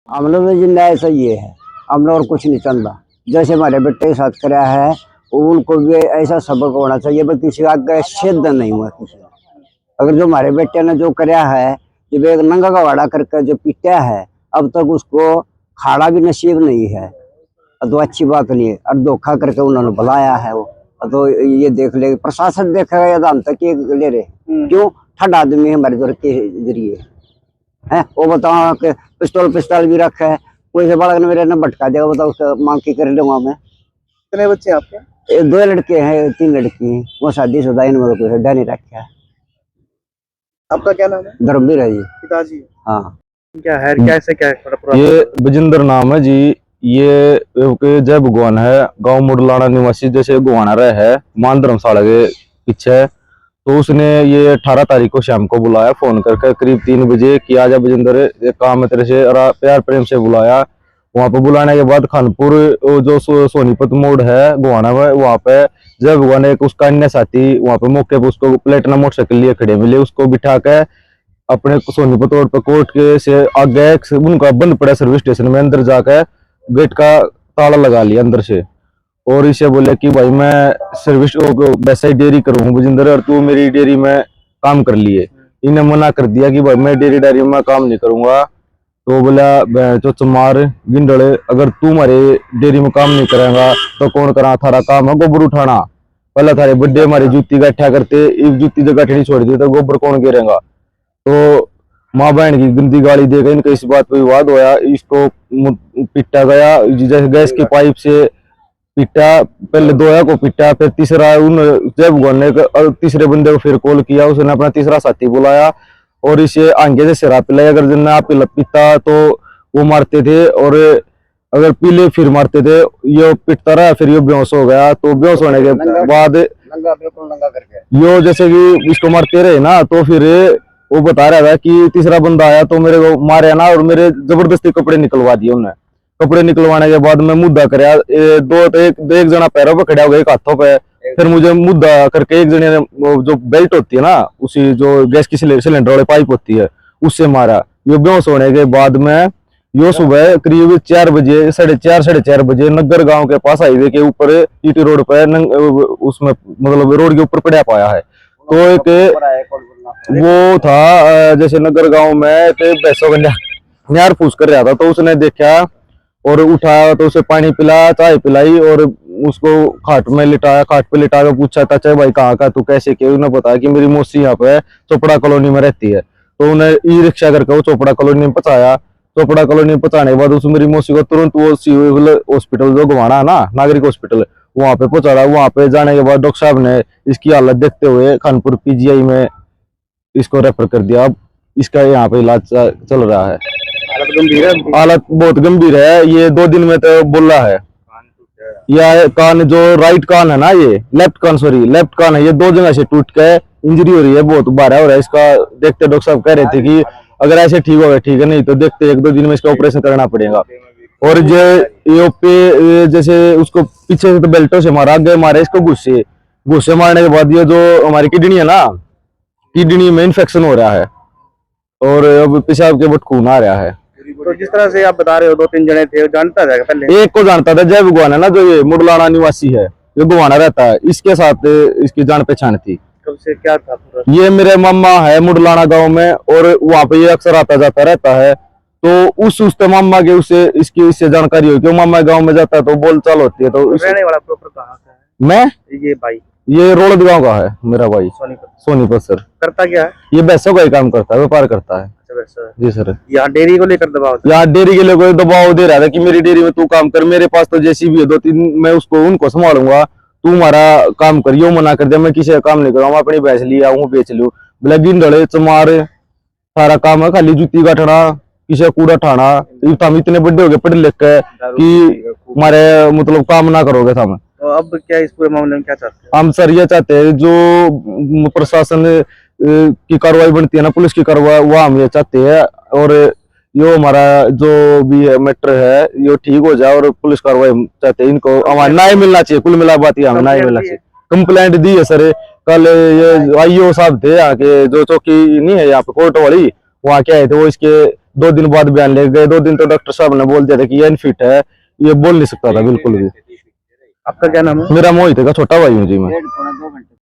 हम लोग में जिंदा ऐसा ये है, हम लोग और कुछ नहीं चलता। जैसे हमारे बेटे के साथ कराया है, उनको भी ऐसा सबक होना चाहिए, पर किसी का आगे छेद नहीं हुआ किसी ने। अगर जो हमारे बेटे ने जो कराया है, जब एक नंगा का वाड़ा करके जो पीटा है, अब तक उसको खाड़ा भी नसीब नहीं है, तो अच्छी बात नहीं है। और धोखा करके उन्होंने बुलाया है वो, तो ये देख ले, प्रशासन देखेगा या हम तक ये ले रहे क्यों? ठंड आदमी है हमारे के जरिए है। वो बताओ कि पिस्तौल पिस्तौल भी रखा है, कोई से बालक ने मेरे ने भटका दिया, बताओ उसका मांग की कर लूंगा मैं। कितने बच्चे हैं आपके? 2 लड़के हैं, 3 लड़की हैं, वो शादीशुदा, इनमें तो कोई नहीं रखा है। आपका क्या नाम है? धर्मवीर है जी। पिताजी हाँ, क्या है, कैसे क्या है? ये बजिंदर नाम है जी। ये जय भगवान है, गांव मुडलाना निवासी, जैसे गुवाना रहे है मान धर्मशाला के पीछे। तो उसने ये 18 तारीख को शाम को बुलाया फोन करके करीब 3 बजे कि आजा बजिंदर, एक काम है तेरे से, और प्यार प्रेम से बुलाया। वहां पे बुलाने के बाद खानपुर जो सोनीपत मोड़ है गुवाना में, वहां पे जय भगवान एक उसका अन्य साथी वहां पे मौके पे उसको प्लेटिना मोटरसाइकिल लिए खड़े मिले, उसको बिठा के अपने सोनीपत रोड पे कोर्ट के से आगे उनका बंद पड़ा सर्विस स्टेशन में, अंदर जाकर गेट का ताला लगा लिया अंदर से। और इसे बोले कि भाई मैं सर्विस वैसा ही डेयरी करूँ बजिंदर, और तू मेरी डेयरी में काम कर लिए। इन्हें मना कर दिया कि भाई मैं डेयरी में काम नहीं करूंगा। तो बोला जो चमार गिंडले, अगर तू हमारे डेयरी में काम नहीं करेगा तो कौन करा, थारा काम है गोबर उठाना। पहले थारे बड्डे हमारी जूती गट्ठा करते, एक जूती जो गठड़ी छोड़ दी तो गोबर कौन गिरेगा। तो माँ बहन की गंदी गाली देकर इनका इस बात पर विवाद होया, इसको पिटा गया जैसे गैस की पाइप से पिटा। पहले दोया को पिटा, फिर तीसरा उन जय भगवान ने तीसरे बंदे को फिर कॉल किया, उसने अपना तीसरा साथी बुलाया और इसे आगे से शराब पिलाई। अगर जिन्हें आप पीता तो वो मारते थे, और अगर पीले फिर मारते थे। ये पिटता रहा, फिर ये बेहोश हो गया। तो बेहोश होने के बाद यो जैसे कि इसको मारते रहे ना, तो फिर वो बता रहा था कि तीसरा बंदा आया तो मेरे को मारे ना, और मेरे जबरदस्ती कपड़े निकलवा दिए उन्हें। कपड़े निकलवाने के बाद मैं मुद्दा कराया, एक जना पैरों पे खड़ा हो गया, एक हाथों पे। फिर मुझे मुद्दा करके एक जने ने जो बेल्ट होती है ना, उसी जो गैस की सिलेंडर वाली पाइप होती है, उससे मारा। ये बेहोश होने के बाद में यो सुबह करीब 4 बजे, 4:30 बजे नगर गांव के पास हाईवे के ऊपर ईटी रोड पे उसमें मतलब रोड के ऊपर पड़ा पाया है। तो एक वो था जैसे नगर गांव में भैंसों का न्यार फूस कर रहा था, तो उसने देखा और उठाया, तो उसे पानी पिलाया, चाय पिलाई और उसको खाट में लिटाया। खाट पे लिटा के पूछा था, चाहे भाई कहाँ का, तू कैसे किया? उन्हें बताया कि मेरी मौसी यहाँ पे चोपड़ा कॉलोनी में रहती है। तो उन्हें ई रिक्शा करके वो चोपड़ा कॉलोनी में पहुंचाया। चोपड़ा कॉलोनी में पहुंचाने के बाद उस मेरी मौसी को तुरंत वो सिविल हॉस्पिटल जो गुवाना है ना, नागरिक हॉस्पिटल, वहां पे पहुंचा रहा। वहां पे जाने के बाद डॉक्टर साहब ने इसकी हालत देखते हुए खानपुर पीजीआई में इसको रेफर कर दिया। अब इसका यहाँ पे इलाज चल रहा है। हालत गंभीर है? हालत बहुत गंभीर है। ये 2 दिन में तो बोल रहा है। यह कान जो राइट कान है ना, ये लेफ्ट कान है, ये 2 जगह से टूट के इंजरी हो रही है, बहुत बारह हो रहा है इसका। देखते डॉक्टर साहब कह रहे थे कि अगर ऐसे ठीक होगा ठीक है, नहीं तो देखते 1-2 दिन में इसका ऑपरेशन करना पड़ेगा। और जो ये पे जैसे उसको पीछे से तो बेल्टों से मारा, आगे मारे इसको घुस्से मारने के बाद ये जो हमारी किडनी है ना, किडनी में इन्फेक्शन हो रहा है और अब पेशाब के बट खून आ रहा है। तो जिस तरह से आप बता रहे हो 2-3 जने थे, जानता था पहले? एक को जानता था, जय भगवान है ना, जो ये मुडलाना निवासी है, ये गुवाना रहता है, इसके साथ इसकी जान पहचान थी। कब से क्या था पूरा? ये मेरे मामा है मुडलाना गांव में, और वहां पे ये अक्सर आता जाता रहता है। तो उस मामा के इससे जानकारी हुई कि मामा गांव में जाता है तो बोलचाल होती है। तो रहने वाला प्रॉपर कहाँ का है? मैं ये भाई ये रोलद गांव का है मेरा भाई, सोनीपत सर। करता क्या है? ये भैंसों का ही काम करता है, व्यापार करता है। जी सर। यहाँ डेयरी को लेकर दबाव था? यहाँ डेयरी के लिए कोई दबाव दे रहा था कि मेरी डेयरी में तू काम कर, मेरे पास तो जेसीबी है 2-3, मैं उनको संभालूंगा, तू हमारा काम कर। यो मना कर दिया, मैं किसी का काम नहीं करूंगा, अपनी भैंस लिया हूँ बेच लू। बोला गिंडले चमार सारा काम है, खाली जूती काटना, किसी का कूड़ा ठाना। हम इतने बड़े हो गए पढ़ लिख के कि हमारे मतलब काम ना करोगे हम। तो अब क्या इस पूरे मामले में क्या चाहते हैं? हम सर ये चाहते हैं जो प्रशासन की कार्रवाई बनती है ना, पुलिस की कार्रवाई, वो हम ये चाहते हैं। और यो हमारा जो भी है मैटर है ये ठीक हो जाए, और पुलिस कार्रवाई चाहते हैं। इनको हमारा न्याय मिलना चाहिए, कुल मिला बात ही हमें न्याय मिलना चाहिए। कंप्लेंट दी है सर, कल ये आईओ साहब थे यहाँ के, जो चौकी नहीं है यहाँ पे कोर्ट वाली, वहाँ के आए थे। वो इसके 2 दिन बाद बयान ले गए। 2 दिन तो डॉक्टर साहब ने बोल दिया था कि ये अनफिट है, ये बोल नहीं सकता था बिल्कुल भी। आपका क्या नाम है? मेरा मोहित का छोटा भाई हूँ जी मैं।